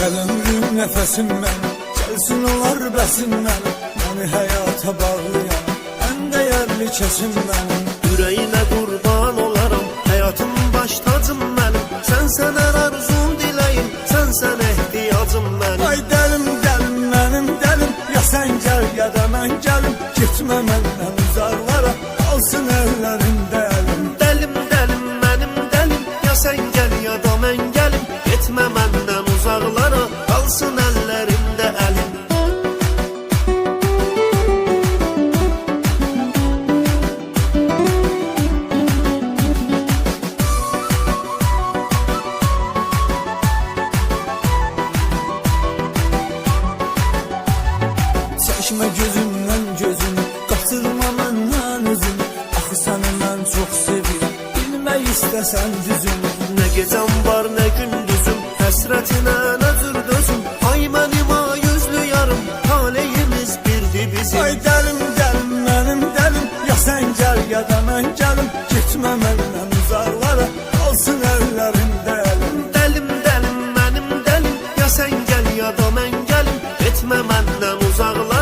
Gel ömrüm nefesim benim, gelsin olar besim benim. Beni hayata bağlayan en değerli kesim benim. Yüreğine kurban olaram, hayatım baş tacım benim. Sen her arzum dileyim, sen ihtiyacım benim. Ay delim delim benim delim, ya sen gel ya da ben gelim. Gitme benden uzaklara, kalsın ellerinde elim. Delim delim benim delim, ya sen gel ya da ben gelim. Gitme benden uzaklara, kalsın ellerimde elim. Çeşme gözümden gözünü, kaçırma benden özünü. Axı səni mən çox sevirəm, bilmək istəsən düzünü. Ne gecem var ne gündüzüm, hasretine nedir dözüm. Ay benim ay yüzlü yarım, taleyimiz birdi bizim. Ay delim delim benim delim, ya sen gel ya da ben gelim. Gitme benden uzaklara, kalsın ellerinde elim. Delim delim benim delim, ya sen gel ya da ben gelim. Gitme benden uzaklara,